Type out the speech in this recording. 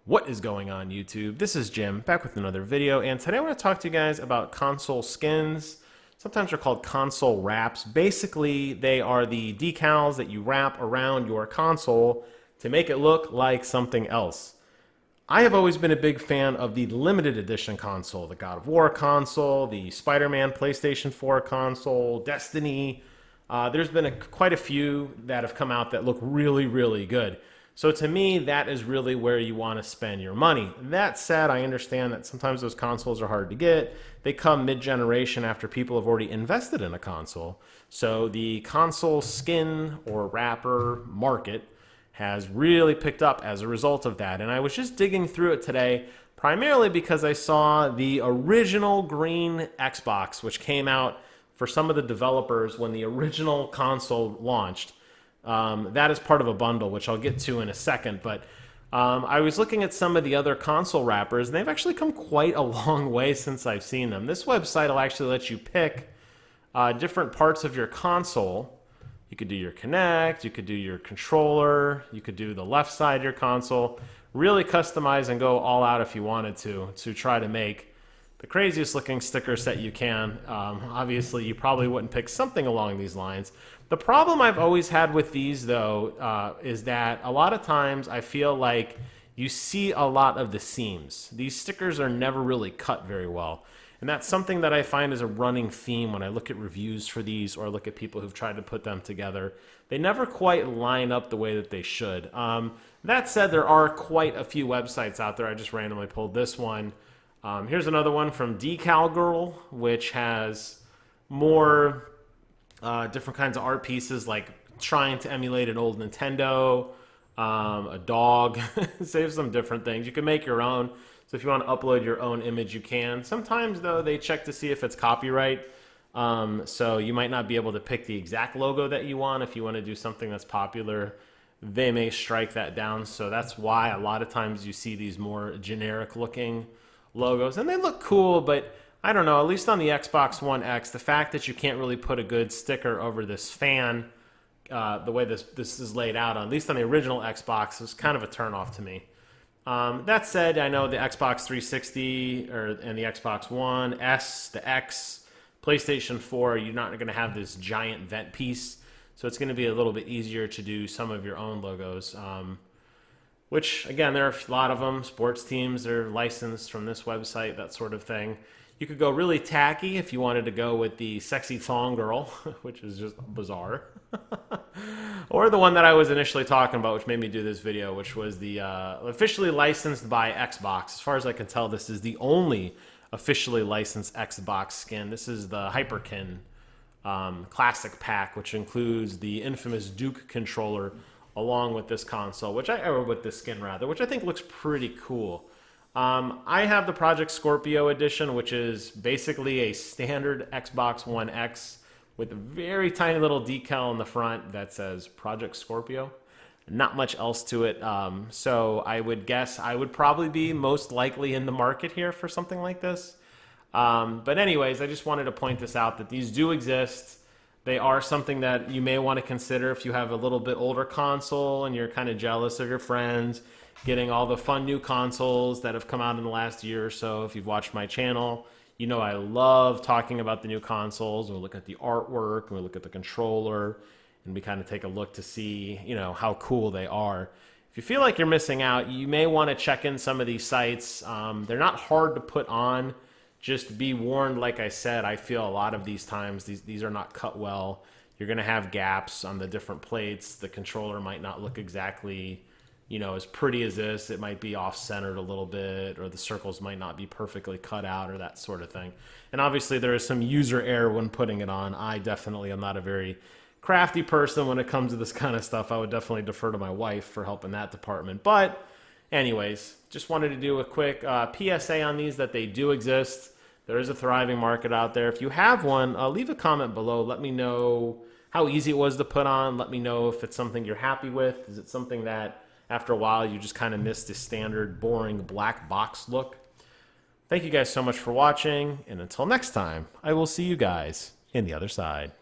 What is going on, YouTube? This is Jim, back with another video, and today I want to talk to you guys about console skins. Sometimes they're called console wraps. Basically, they are the decals that you wrap around your console to make it look like something else. I have always been a big fan of the limited edition console, the God of War console, the Spider-Man PlayStation 4 console, Destiny. There's been quite a few that have come out that look really, really good. So to me, that is really where you want to spend your money. That said, I understand that sometimes those consoles are hard to get. They come mid-generation after people have already invested in a console. So the console skin or wrapper market has really picked up as a result of that. And I was just digging through it today, primarily because I saw the original green Xbox, which came out for some of the developers when the original console launched. That is part of a bundle, which I'll get to in a second. But I was looking at some of the other console wrappers, and they've actually come quite a long way since I've seen them. This website will actually let you pick different parts of your console. You could do your Kinect, you could do your controller, you could do the left side of your console. Really customize and go all out if you wanted to try to make the craziest looking sticker set you can. Obviously, you probably wouldn't pick something along these lines. The problem I've always had with these, though, is that a lot of times I feel like you see a lot of the seams. These stickers are never really cut very well. And that's something that I find is a running theme when I look at reviews for these or look at people who've tried to put them together. They never quite line up the way that they should. That said, there are quite a few websites out there. I just randomly pulled this one. Here's another one from Decal Girl, which has more different kinds of art pieces, like trying to emulate an old Nintendo, a dog, save some different things. You can make your own. So if you want to upload your own image, you can. Sometimes, though, they check to see if it's copyright. So you might not be able to pick the exact logo that you want. If you want to do something that's popular, they may strike that down. So that's why a lot of times you see these more generic looking logos. And they look cool, but I don't know, at least on the Xbox One X, the fact that you can't really put a good sticker over this fan, the way this is laid out, at least on the original Xbox, is kind of a turnoff to me. That said, I know the Xbox 360 and the Xbox One S, the X, PlayStation 4, you're not going to have this giant vent piece, so it's going to be a little bit easier to do some of your own logos. Which, again, there are a lot of them. Sports teams are licensed from this website, that sort of thing. You could go really tacky if you wanted to go with the sexy thong girl, which is just bizarre. Or the one that I was initially talking about, which made me do this video, which was the officially licensed by Xbox. As far as I can tell, this is the only officially licensed Xbox skin. This is the Hyperkin Classic Pack, which includes the infamous Duke controller along with this console, or with this skin rather, which I think looks pretty cool. I have the Project Scorpio edition, which is basically a standard Xbox One X with a very tiny little decal in the front that says Project Scorpio. Not much else to it. So I would guess I would probably be most likely in the market here for something like this. But anyways, I just wanted to point this out that these do exist. They are something that you may want to consider if you have a little bit older console and you're kind of jealous of your friends getting all the fun new consoles that have come out in the last year or so. If you've watched my channel, you know I love talking about the new consoles. We look at the artwork, and we look at the controller, and we kind of take a look to see, you know, how cool they are. If you feel like you're missing out, you may want to check in some of these sites. They're not hard to put on. Just be warned, like I said, I feel a lot of these times, these are not cut well. You're going to have gaps on the different plates. The controller might not look exactly, you know, as pretty as this. It might be off-centered a little bit, or the circles might not be perfectly cut out, or that sort of thing. And obviously there is some user error when putting it on. I definitely am not a very crafty person when it comes to this kind of stuff. I would definitely defer to my wife for help in that department. But anyways, just wanted to do a quick PSA on these, that they do exist. There is a thriving market out there. If you have one, leave a comment below. Let me know how easy it was to put on. Let me know if it's something you're happy with. Is it something that after a while you just kind of miss the standard boring black box look? Thank you guys so much for watching, and until next time, I will see you guys in the other side.